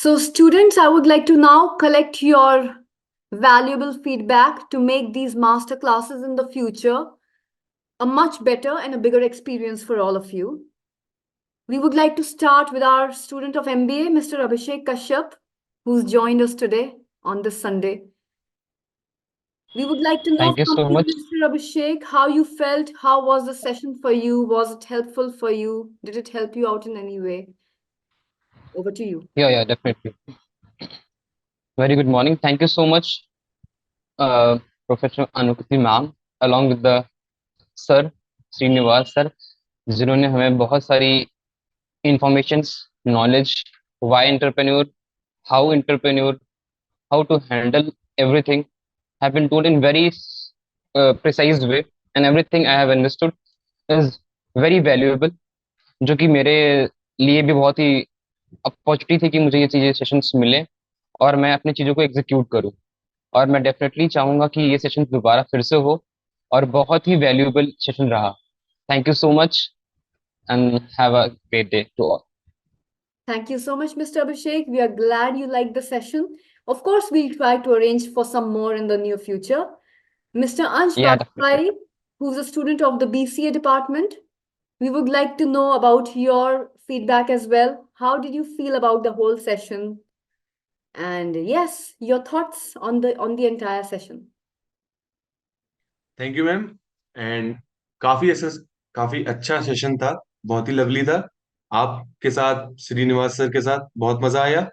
So students, I would like to now collect your valuable feedback to make these master classes in the future a much better and a bigger experience for all of you. We would like to start with our student of MBA, Mr. Abhishek Kashyap, who's joined us today on this Sunday. We would like to know Thank you from so you, much. Mr. Abhishek, how you felt. How was the session for you? Was it helpful for you? Did it help you out in any way? Over to you. Yeah, definitely. Very good morning. Thank you so much, Professor Anukriti ma'am, along with the sir, Srinivas sir, जिन्होंने हमें बहुत सारी informations, knowledge, why entrepreneur, how to handle everything have been told in very precise way, and everything I have understood is very valuable, जो कि मेरे लिए भी बहुत ही अपॉर्चुनिटी थी कि मुझे ये चीजें सेशंस मिले और मैं अपनी चीजों को एग्जीक्यूट करूं। और मैं डेफिनेटली चाहूंगा कि ये सेशन दोबारा फिर से हो और बहुत ही वैल्यूएबल सेशन रहा। Thank you so much and have a great day to all. Thank you so much, Mr. Abhishek. We are glad you liked the session. Of course, we'll try to arrange for some more in the near future. Mr. Ansh या definitely. Bajpai, who's a student of the BCA department, we would like to know about your feedback as well. How did you feel about the whole session? And yes, your thoughts on the entire session. Thank you ma'am. And काफी अच्छा session था, बहुत ही lovely था। आपके साथ, Srinivas sir के साथ बहुत मजा आया।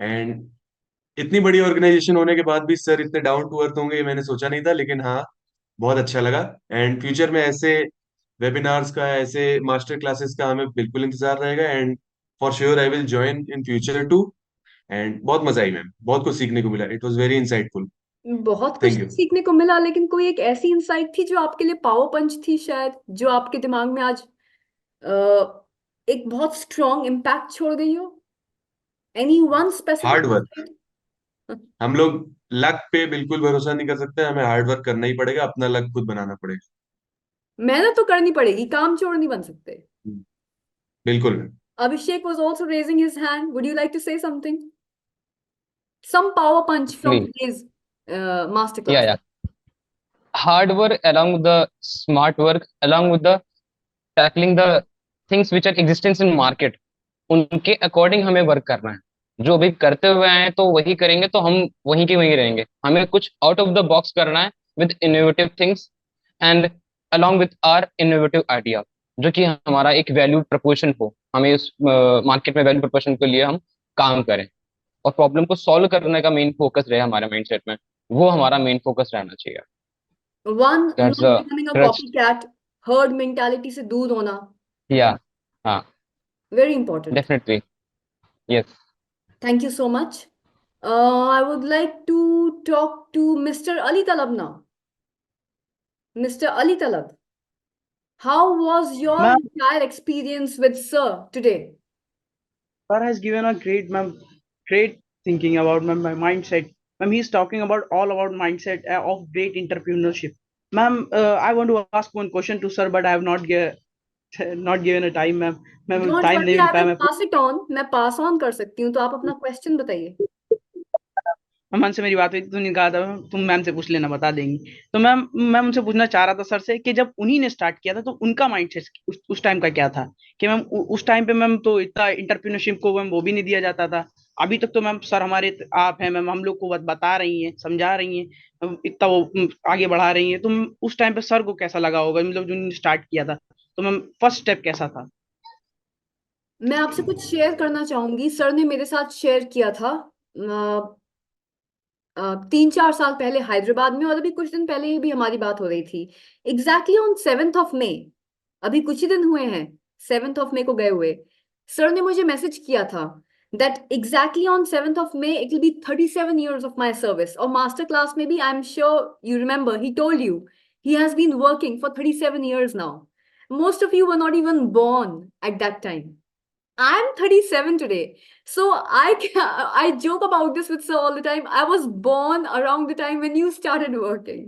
एंड इतनी बड़ी ऑर्गेनाइजेशन होने के बाद भी सर इतने डाउन टू अर्थ होंगे ये मैंने सोचा नहीं था, लेकिन हाँ, बहुत अच्छा लगा। एंड फ्यूचर में ऐसे वेबिनार्स का, ऐसे मास्टर क्लासेस का हमें बिल्कुल इंतजार रहेगा। And for sure I will join in future too. And बहुत मजा आई मैम, बहुत कुछ सीखने को मिला। It was very insightful. बहुत कुछ थैंक यू। सीखने को मिला, लेकिन कोई एक ऐसी इंसाइट थी जो आपके लिए पावर पंच थी शायद, जो आपके दिमाग में आज एक बहुत स्ट्रॉन्ग इम्पैक्ट छोड़ गई हो? Any one specific hard work. Insight? हम लोग लक पे बिल्कुल भरोसा नहीं कर सकते, हमें हार्ड वर्क करना ही पड़ेगा, अपना लक खुद बनाना पड़ेगा। मेहनत तो करनी पड़ेगी, काम चोर नहीं बन सकते। बिल्कुल। Abhishek was also raising his hand. Would you like to say something? Some power punch from today's या masterclass. या hard work along with the smart work along with the tackling the things which are existence in market, उनके according हमें work करना है। जो अभी करते हुए आए हैं तो वही करेंगे, तो हम वहीं के वहीं रहेंगे। हमें कुछ आउट ऑफ द बॉक्स करना है with innovative things and along with our innovative idea, जो कि हमारा एक वैल्यू प्रपोर्शन हो। हमें इस मार्केट में वैल्यू प्रपोर्शन के लिए हम काम करें और प्रॉब्लम को सॉल्व करने का मेन फोकस रहे हमारे माइंडसेट में। वो हमारा मेन फोकस रहना चाहिए। One, that's not a becoming a crutch. copycat, herd mentality से दूर होना. या हाँ, Very important. Definitely. Yes. Thank you so much. I would like to talk to Mr. Ali Talab now. Mr. Ali Talab, how was your Ma'am, entire experience with Sir today? sir has given a great thinking about my mindset. Ma'am, he's talking about all about mindset of great entrepreneurship. Ma'am, I want to ask one question to sir, but I have not given a time, ma'am. Ma'am, Don't time worry, नहीं I मिल पाया will मैं pass it on. मैं pass on कर सकती हूँ, तो आप अपना question बताइए. मैम से मेरी बात हुई, तुमने कहा था तुम मैम से पूछ लेना, बता देंगी। तो मैम मैं उनसे पूछना चाह रहा था सर से कि जब उन्हीं ने स्टार्ट किया था तो उनका माइंडसेट उस टाइम का क्या था। कि मैम उस टाइम पे मैम तो इतना इंटरप्रेन्योरशिप को मैम वो भी नहीं दिया जाता था। अभी तक तो मैम सर हमारे आप हैं मैम, हम लोग को बता रही हैं, समझा रही हैं, इतना वो आगे बढ़ा रही हैं। तो उस टाइम पे सर को कैसा लगा होगा, मतलब जो स्टार्ट किया था, तो मैम फर्स्ट स्टेप कैसा था। मैं आपसे कुछ शेयर करना चाहूंगी। सर ने मेरे साथ शेयर किया था 3-4 साल पहले हैदराबाद में, और अभी कुछ दिन पहले ही भी हमारी बात हो रही थी। Exactly on 7th of May, अभी कुछ ही दिन हुए हैं 7th of May को गए हुए। सर ने मुझे मैसेज किया था that exactly on 7th of May it will be 37 years of my service. और मास्टर क्लास में भी, I am sure you remember, he told you he has been working for 37 years now. Most of you were not even born at that time. I'm 37 today. So I joke about this with sir all the time. I was born around the time when you started working.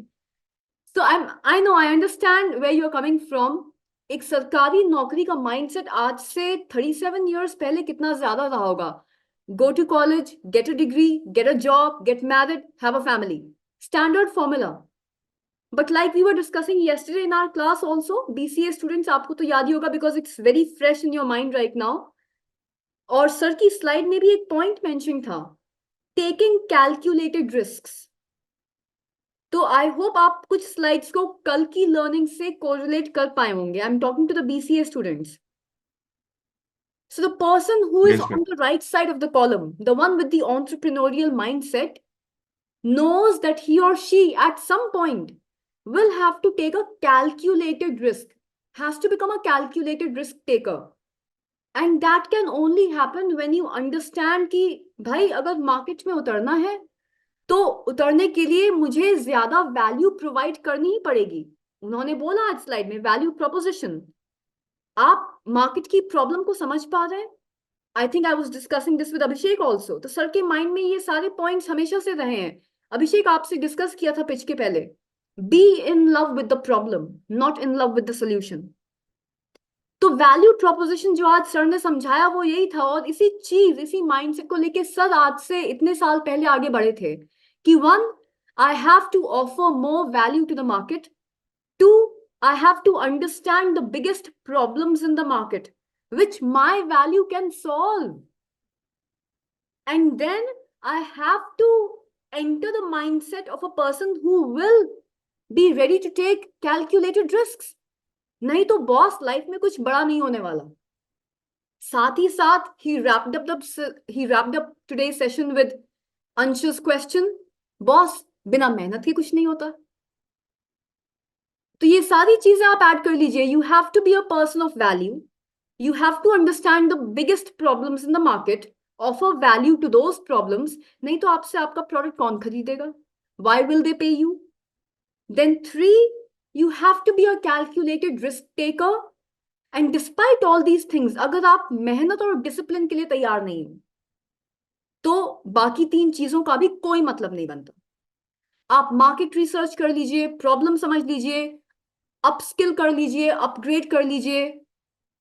So I know, I understand where you're coming from. एक सरकारी नौकरी का mindset आज से 37 years पहले कितना ज्यादा रहा होगा। go to college, get a degree, get a job, get married, have a family. Standard formula. But like we were discussing yesterday in our class also, BCA students, आपको तो याद ही होगा because it's very fresh in your mind right now. और sir की slide में भी एक point mention था, टेकिंग कैलकुलेटेड रिस्क्स. तो आई होप आप कुछ स्लाइड्स को कल की लर्निंग से कोरिलेट कर पाए होंगे. I am talking to the BCA students. So the person who is Yes, ma'am. on the right side of the column, the one with the entrepreneurial mindset, knows that he or she at some point will have to take a calculated risk, has to become a calculated risk taker. And that can only happen when you understand कि भाई अगर market में उतरना है तो उतरने के लिए मुझे ज्यादा वैल्यू प्रोवाइड करनी ही पड़ेगी. उन्होंने बोला आज स्लाइड में वैल्यू प्रोपोजिशन. आप मार्केट की प्रॉब्लम को समझ पा रहे हैं? I think I was discussing this with Abhishek also. तो सर के माइंड में ये सारे पॉइंट्स हमेशा से रहे हैं. अभिषेक आपसे डिस्कस किया था पिच के पहले, be in love with the problem, not in love with the solution. तो वैल्यू प्रोपोजिशन जो आज सर ने समझाया वो यही था. और इसी चीज, इसी माइंडसेट को लेके सर आज से इतने साल पहले आगे बढ़े थे कि 1, I have to offer more value to the market. 2, I have to understand the biggest problems in the market which my value can solve. And then I have to enter the mindset of a person who will be ready to take calculated risks. नहीं तो boss life में कुछ बड़ा नहीं होने वाला. साथ ही साथ he wrapped up today's session with Anshu's question, boss बिना मेहनत के कुछ नहीं होता. तो ये सारी चीजें आप ऐड कर लीजिए. You have to be a person of value. You have to understand the biggest problems in the market, offer value to those problems. नहीं तो आपसे आपका प्रोडक्ट कौन खरीदेगा? Why will they pay you? Then 3, you have to be a calculated risk taker. And despite all these things, अगर आप मेहनत और डिसिप्लिन के लिए तैयार नहीं हो तो बाकी 3 चीजों का भी कोई मतलब नहीं बनता. आप मार्केट रिसर्च कर लीजिए, प्रॉब्लम समझ लीजिए, अपस्किल कर लीजिए, अपग्रेड कर लीजिए,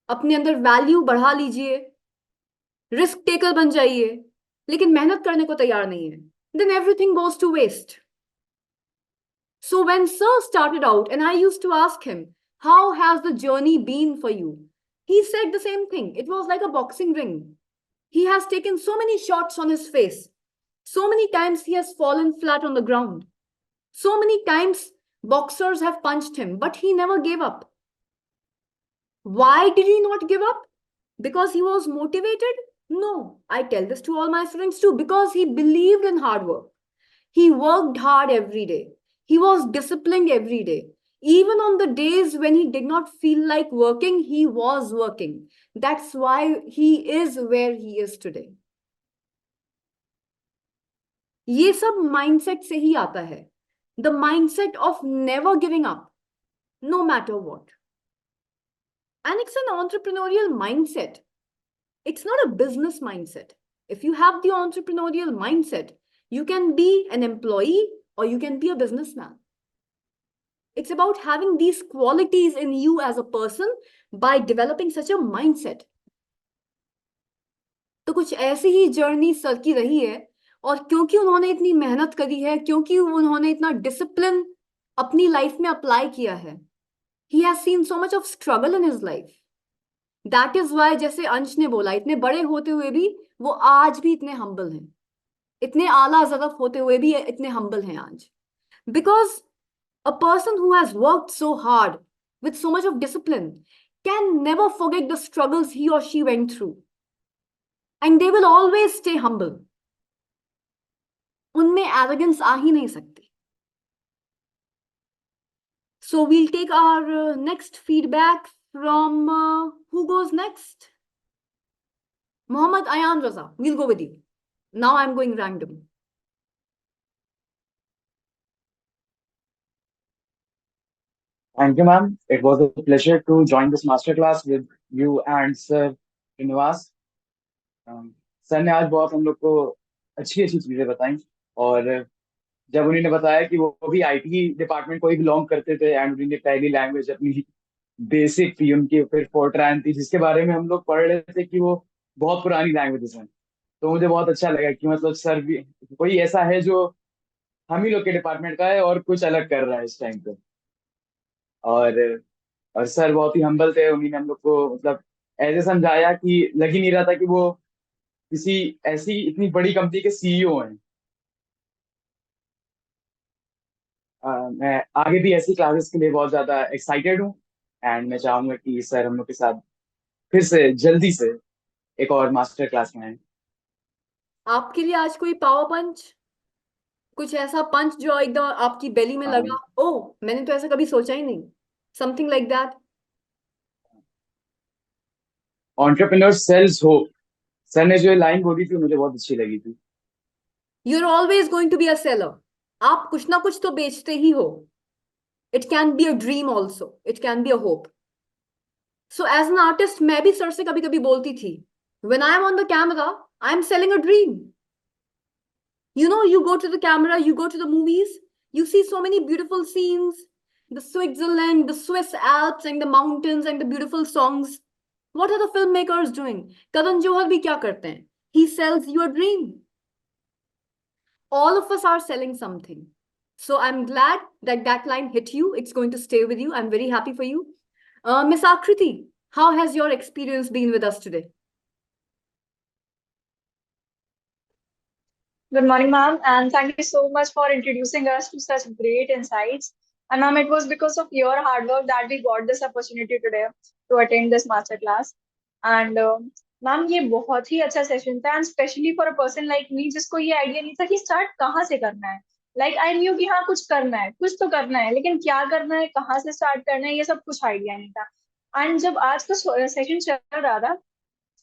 अपने अंदर वैल्यू बढ़ा लीजिए, रिस्क टेकर बन जाइए, लेकिन मेहनत करने को तैयार नहीं है, then everything goes to waste. So when sir started out and I used to ask him, how has the journey been for you? He said the same thing. It was like a boxing ring. He has taken so many shots on his face. So many times he has fallen flat on the ground. So many times boxers have punched him, but he never gave up. Why did he not give up? Because he was motivated? No, I tell this to all my students too. Because he believed in hard work. He worked hard every day. He was disciplined every day. Even on the days when he did not feel like working, he was working. That's why he is where he is today. ये सब mindset से ही आता है. The mindset of never giving up, no matter what. And it's an entrepreneurial mindset. It's not a business mindset. If you have the entrepreneurial mindset, you can be an employee or you can be a businessman. It's about having these qualities in you as a person by developing such a mindset. तो कुछ ऐसी ही journey sir की रही है. और क्योंकि उन्होंने इतनी मेहनत करी है, क्योंकि उन्होंने इतना डिसिप्लिन अपनी लाइफ में अप्लाई किया है, he has seen so much of struggle in his life. That is why, जैसे अंश ने बोला, इतने बड़े होते हुए भी वो आज भी इतने humble हैं. इतने आला ज़रफ़ होते हुए भी इतने humble हैं आज. Because a person who has worked so hard with so much of discipline can never forget the struggles he or she went through. And they will always stay humble. उनमें arrogance आ ही नहीं सकती. So we'll take our next feedback from who goes next? Mohammad Ayan Raza. We'll go with you. Now I'm going random. Thank you, ma'am. It was a pleasure to join this masterclass with you and Sir Srinivas. Sir ने आज बहुत हम लोग को अच्छी अच्छी चीजें बताई. और जब उन्होंने बताया कि वो भी आईटी डिपार्टमेंट को ही बिलोंग करते थे एंड उन्होंने पहली लैंग्वेज अपनी बेसिक थी उनकी, फिर फोर्ट्रान थी जिसके बारे में हम लोग पढ़ रहे थे कि वो बहुत पुरानी लैंग्वेजेस हैं. तो मुझे बहुत अच्छा लगा कि मतलब सर भी कोई ऐसा है जो हम ही लोग के डिपार्टमेंट का है और कुछ अलग कर रहा है इस टाइम पे। और और सर बहुत ही हम्बल थे, उन्होंने हम लोग को मतलब ऐसे समझाया कि लग ही नहीं रहा था कि वो किसी ऐसी इतनी बड़ी कंपनी के सीईओ हैं। मैं आगे भी ऐसी क्लासेस के लिए बहुत ज्यादा एक्साइटेड हूँ, एंड मैं चाहूंगा कि सर हम लोग के साथ फिर से जल्दी से एक और मास्टर क्लास में आए। आपके लिए आज कोई पावर पंच, कुछ ऐसा पंच जो एकदम आपकी बेली में लगा, ओ मैंने तो ऐसा कभी सोचा ही नहीं, something like that? Entrepreneur sells hope, sir ने जो लाइन बोली थी मुझे बहुत अच्छी लगी थी। You are always going to be a seller. आप कुछ ना कुछ तो बेचते ही हो। It can be a dream also, it can be a hope. So as an artist मैं भी सर से कभी कभी बोलती थी, when I am on the camera I am selling a dream. You know, you go to the camera, you go to the movies, you see so many beautiful scenes, the Switzerland, the Swiss Alps, and the mountains, and the beautiful songs. What are the filmmakers doing? Karan Johar bhi kya karte hain? He sells you a dream. All of us are selling something. So I'm glad that that line hit you. It's going to stay with you. I'm very happy for you. Miss Akriti, how has your experience been with us today? Good morning, ma'am, and thank you so much for introducing us to such great insights. And ma'am, it was because of your hard work that we got this opportunity today to attend this master class. And ma'am, ये बहुत ही अच्छा session था, and especially for a person like me, जिसको ये idea नहीं था कि start कहाँ से करना है. Like I knew कि हाँ कुछ करना है, कुछ तो करना है, लेकिन क्या करना है, कहाँ से स्टार्ट करना है, ये सब कुछ आइडिया नहीं था. एंड जब आज का सेशन चल रहा था,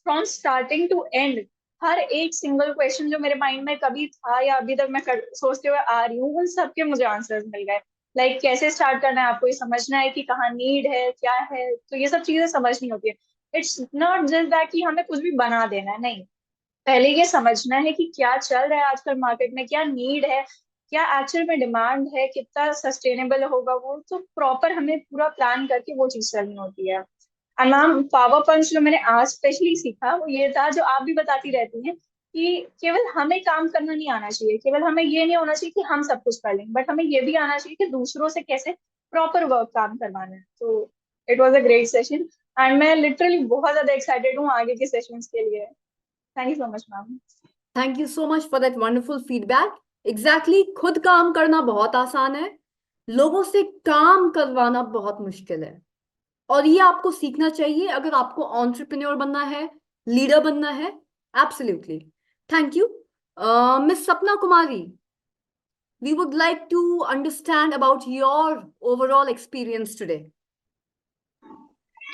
फ्रॉम स्टार्टिंग टू एंड, हर एक सिंगल क्वेश्चन जो मेरे माइंड में कभी था या अभी तक मैं सोचते हुए आ रही हूँ, उन सबके मुझे आंसर्स मिल गए. लाइक कैसे स्टार्ट करना है, आपको ये समझना है कि कहाँ नीड है, क्या है, तो ये सब चीजें समझनी होती है. इट्स नॉट जस्ट दैट कि हमें कुछ भी बना देना है, नहीं. पहले ये समझना है कि क्या चल रहा है आजकल मार्केट में, क्या नीड है, क्या एक्चुअल में डिमांड है, कितना सस्टेनेबल होगा वो, तो प्रॉपर हमें पूरा प्लान करके वो चीज करनी होती है. और मैम, पावर पंच जो मैंने आज स्पेशली सीखा वो ये था, जो आप भी बताती रहती हैं, कि केवल हमें काम करना नहीं आना चाहिए, केवल हमें ये नहीं होना चाहिए कि हम सब कुछ कर लें, बट हमें ये भी आना चाहिए कि दूसरों से कैसे प्रॉपर वर्क काम करवाना है. तो it was a great session, and मैं लिटरली बहुत ज्यादा एक्साइटेड हूँ आगे के सेशंस के लिए. Thank you so much ma'am. Thank you so much for that wonderful feedback. Exactly, खुद काम करना बहुत आसान है, लोगों से काम करवाना बहुत मुश्किल है. और ये आपको सीखना चाहिए अगर आपको एंटरप्रेन्योर बनना है, लीडर बनना है. Absolutely. Thank you. Miss Sapna Kumari, we would like to understand about your overall experience today.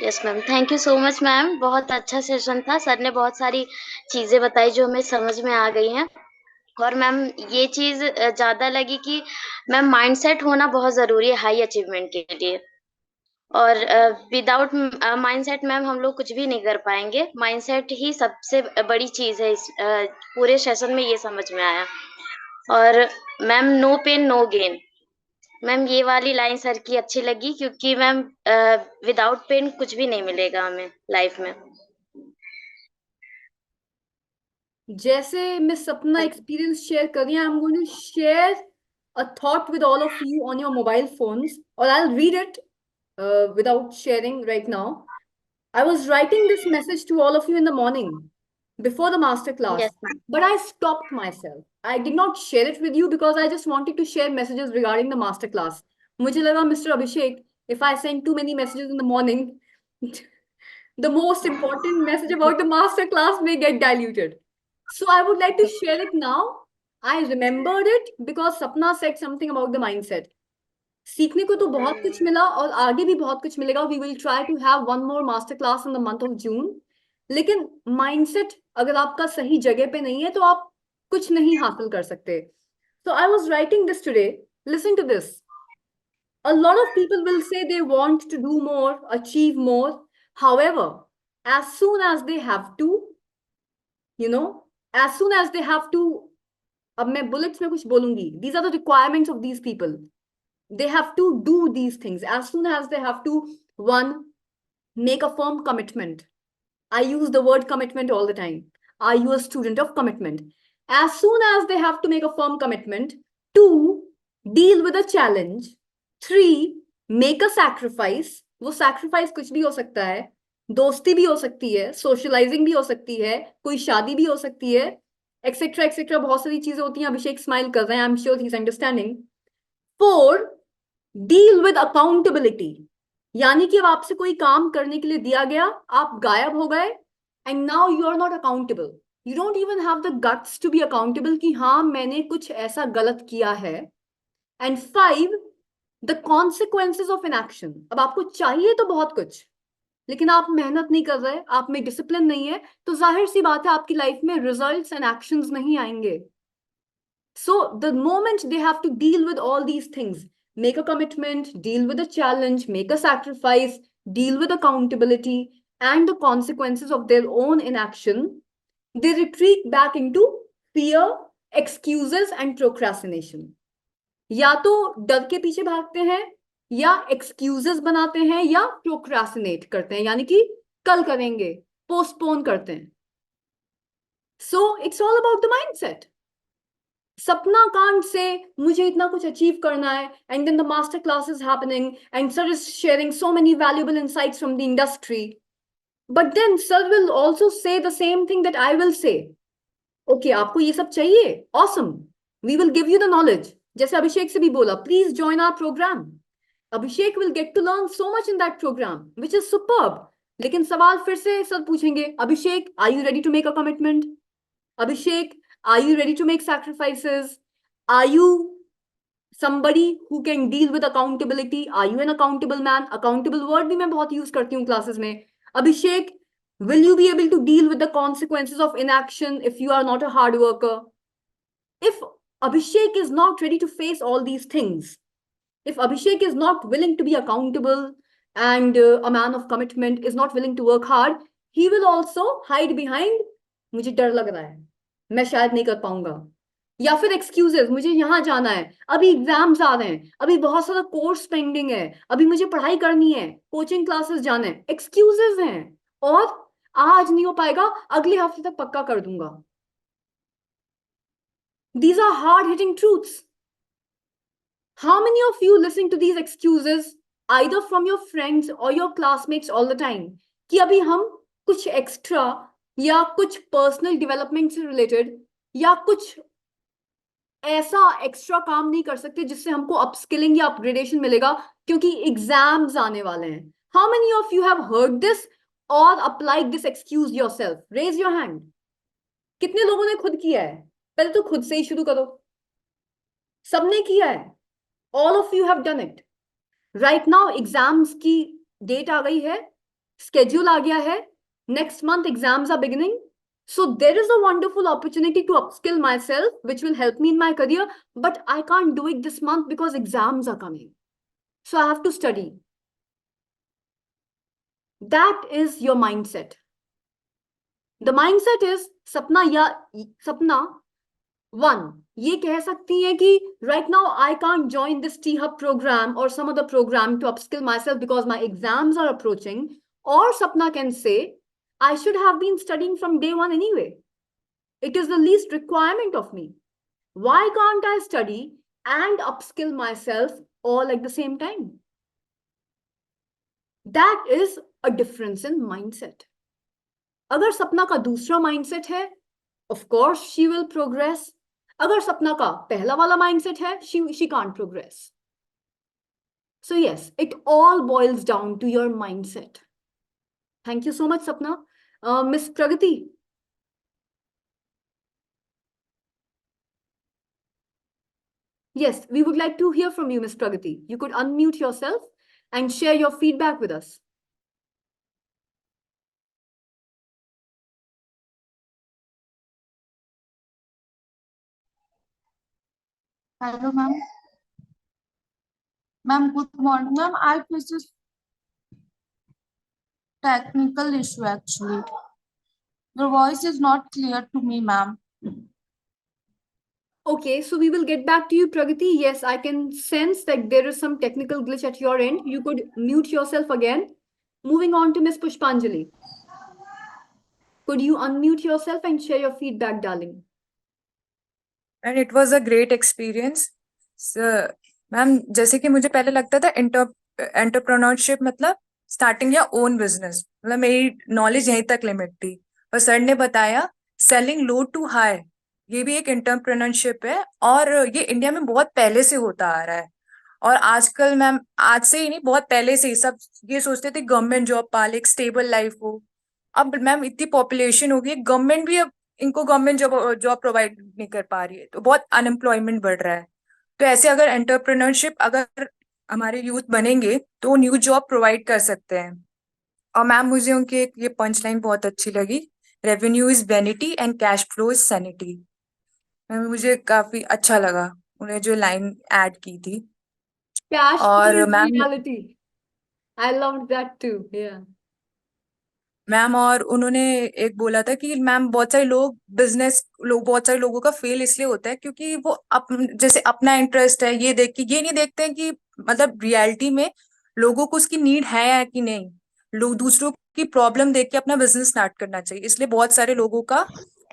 Yes ma'am, thank you so much ma'am. बहुत अच्छा सेशन था. सर ने बहुत सारी चीज़ें बताई जो हमें समझ में आ गई हैं. और मैम ये चीज़ ज़्यादा लगी कि मैम माइंडसेट होना बहुत ज़रूरी है हाई अचीवमेंट के लिए. और विदाउट माइंडसेट मैम हम लोग कुछ भी नहीं कर पाएंगे. माइंडसेट ही सबसे बड़ी चीज़ है. इस पूरे सेशन में ये समझ में आया. और ma'am no pain no gain, ma'am ये वाली लाइन सर की अच्छी लगी, क्योंकि मैम विदाउट पेन कुछ भी नहीं मिलेगा हमें लाइफ में. जैसे मिस सपना एक्सपीरियंस शेयर कर रही हैं, I am going to share a thought with all of you on your mobile phones, or I'll read it without sharing right now. I was writing this message to all of you in the morning before the master class, yes ma'am. but I stopped myself. I did not share it with you because I just wanted to share messages regarding the master class. मुझे लगा, Mr. Abhishek, if I send too many messages in the morning, the most important message about the master class may get diluted. So I would like to share it now. I remembered it because Sapna said something about the mindset. सीखने को तो बहुत कुछ मिला और आगे भी बहुत कुछ मिलेगा. We will try to have one more master class in the month of June. लेकिन mindset अगर आपका सही जगह पे नहीं है तो आप कुछ नहीं हासिल कर सकते. So I was writing this today. Listen to this. A lot of people will say they want to do more, achieve more. However, as soon as they have to, as soon as they have to, अब मैं bullets में कुछ बोलूंगी. These are the requirements of these people. They have to do these things as soon as they have to. One, make a firm commitment. I use the word commitment all the time. are you a student of commitment? As soon as they have to make a firm commitment, 2, deal with a challenge, 3, make a sacrifice. वो sacrifice कुछ भी हो सकता है, दोस्ती भी हो सकती है, socializing भी हो सकती है, कोई शादी भी हो सकती है, एक्सेट्रा एक्सेट्रा, बहुत सारी चीजें होती हैं. अभिषेक स्माइल कर रहे हैं, I am sure he is understanding. 4, deal with accountability. यानी कि अब आपसे कोई काम करने के लिए दिया गया, आप गायब हो गए, and now you are not accountable. You don't even have the guts to be accountable कि हाँ मैंने कुछ ऐसा गलत किया है. And 5, the consequences of inaction. अब आपको चाहिए तो बहुत कुछ, लेकिन आप मेहनत नहीं कर रहे, आप में डिसिप्लिन नहीं है, तो जाहिर सी बात है आपकी लाइफ में रिजल्ट्स एंड एक्शंस नहीं आएंगे. So the moment they have to deal with all these things, make a commitment, deal with a challenge, make a sacrifice, deal with accountability and the consequences of their own inaction, they retreat back into fear, excuses and procrastination. या तो डर के पीछे भागते हैं, या excuses बनाते हैं, या प्रोक्रास्टिनेट करते हैं, यानी कि कल करेंगे, पोस्टपोन करते हैं. So it's all about the mindset. सपना कांड से मुझे इतना कुछ अचीव करना है, and then the master class is happening and sir is sharing so many valuable insights from the industry, but then sir will also say the same thing that I will say. Okay, आपको ये सब चाहिए, awesome, we will give you the knowledge. जैसे अभिषेक से भी बोला, please join our program. Abhishek will get to learn so much in that program which is superb. लेकिन सवाल फिर से सर पूछेंगे, Abhishek are you ready to make a commitment? Abhishek, are you ready to make sacrifices? Are you somebody who can deal with accountability? Are you an accountable man? Accountable word भी मैं बहुत use करती हूँ classes में. Abhishek, will you be able to deal with the consequences of inaction if you are not a hard worker? If Abhishek is not ready to face all these things, if Abhishek is not willing to be accountable and a man of commitment, is not willing to work hard, he will also hide behind मुझे डर लग रहा है, मैं शायद नहीं कर पाऊंगा, या फिर एक्सक्यूजेस, मुझे यहाँ जाना है, अभी एग्जाम्स आ रहे हैं, अभी बहुत सारा कोर्स पेंडिंग है, अभी मुझे पढ़ाई करनी है, कोचिंग क्लासेस जाना है. एक्सक्यूजेस हैं, और आज नहीं हो पाएगा, अगले हफ्ते तक पक्का कर दूंगा. These are hard hitting truths. How many of you listening to these excuses either from your friends or your classmates all the time कि अभी हम कुछ एक्स्ट्रा या कुछ पर्सनल डेवलपमेंट से रिलेटेड या कुछ ऐसा एक्स्ट्रा काम नहीं कर सकते जिससे हमको अपस्किलिंग या अपग्रेडेशन मिलेगा क्योंकि एग्जाम्स आने वाले हैं? How many of you have heard this or applied this excuse yourself? Raise your hand. कितने लोगों ने खुद किया है? पहले तो खुद से ही शुरू करो. सबने किया है. All of you have done it. Right now exams की डेट आ गई है, स्केड्यूल आ गया है. Next month exams are beginning. So there is a wonderful opportunity to upskill myself, which will help me in my career, but I can't do it this month because exams are coming. So I have to study. That is your mindset. The mindset is Sapna ya Sapna 1. ये कह सकती है कि right now I can't join this T-Hub program or some other program to upskill myself because my exams are approaching. Or Sapna can say, I should have been studying from day one anyway. It is the least requirement of me. Why can't I study and upskill myself all at the same time? That is a difference in mindset. अगर सपना का दूसरा mindset है, of course she will progress. अगर सपना का पहला वाला mindset है, she can't progress. So yes, it all boils down to your mindset. Thank you so much, Sapna. Miss Pragati. Yes, we would like to hear from you, Miss Pragati. You could unmute yourself and share your feedback with us. Hello, ma'am. Ma'am, good morning. Ma'am, I faced this technical issue actually. Your voice is not clear to me, ma'am. Okay, so we will get back to you, Pragati. Yes, I can sense that there is some technical glitch at your end. You could mute yourself again. Moving on to Miss Pushpanjali. Could you unmute yourself and share your feedback, darling? And it was a great experience ma'am. जैसे कि मुझे पहले लगता था entrepreneurship मतलब starting या own business, मतलब मेरी नॉलेज यहीं तक लिमिट थी। पर सर ने बताया सेलिंग लो टू हाई ये भी एक एंटरप्रेन्योरशिप है, और ये इंडिया में बहुत पहले से होता आ रहा है। और आजकल मैम, आज से ही नहीं, बहुत पहले से ही सब ये सोचते थे गवर्नमेंट जॉब पाले, एक स्टेबल लाइफ हो। अब मैम इतनी पॉपुलेशन हो गई, गवर्नमेंट भी अब इनको गवर्नमेंट जॉब प्रोवाइड नहीं कर पा रही है, तो बहुत अनएम्प्लॉयमेंट बढ़ रहा है। तो ऐसे अगर एंटरप्रेन्योरशिप अगर हमारे यूथ बनेंगे तो वो न्यू जॉब प्रोवाइड कर सकते हैं। और मैम मुझे उनकी ये पंच लाइन बहुत अच्छी लगी, revenue is vanity and cash flow is sanity. मुझे काफी अच्छा लगा उन्हें जो लाइन ऐड की थी। Cash flow और is ma'am reality. I loved that too. Yeah. Ma'am और उन्होंने एक बोला था कि मैम बहुत सारे लोग बहुत सारे लोगों का फेल इसलिए होता है क्योंकि वो जैसे अपना इंटरेस्ट है ये देख के ये नहीं देखते हैं कि मतलब रियलिटी में लोगों को उसकी नीड है या कि नहीं। लोग दूसरों की प्रॉब्लम देख के अपना बिजनेस स्टार्ट करना चाहिए, इसलिए बहुत सारे लोगों का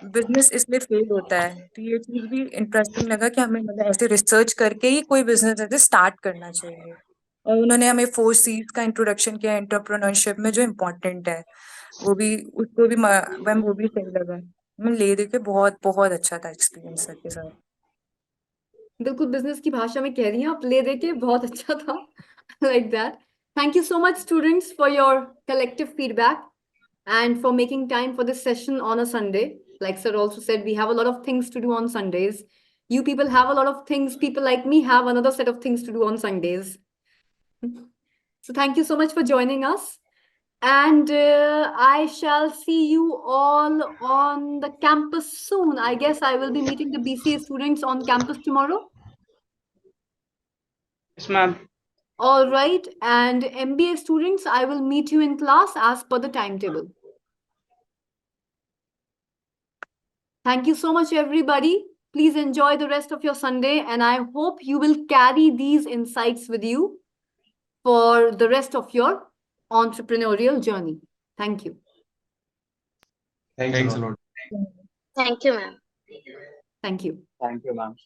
बिजनेस इसलिए फेल होता है। तो ये चीज भी इंटरेस्टिंग लगा कि हमें मतलब ऐसे रिसर्च करके ही कोई बिजनेस ऐसे स्टार्ट करना चाहिए। और उन्होंने हमें 4 C's का इंट्रोडक्शन किया एंटरप्रेन्योरशिप में जो इम्पोर्टेंट है, वो भी उसको भी मैम वो भी सही लगा। मैं ले दे के बहुत बहुत अच्छा था एक्सपीरियंस सर के साथ। बिल्कुल बिजनेस की भाषा में कह रही हैं आप, ले दे के बहुत अच्छा था। Like that. Thank you so much, students, for your collective feedback and for making time for this session on a Sunday. Like sir also said, we have a lot of things to do on Sundays. You people have a lot of things. People like me have another set of things to do on Sundays. So thank you so much for joining us. And I shall see you all on the campus soon. I guess I will be meeting the BCA students on campus tomorrow. Yes, ma'am. All right. And MBA students, I will meet you in class as per the timetable. Thank you so much, everybody. Please enjoy the rest of your Sunday. And I hope you will carry these insights with you for the rest of your entrepreneurial journey. Thank you. Thanks a lot. Thank you, ma'am. Thank you. Thank you, ma'am.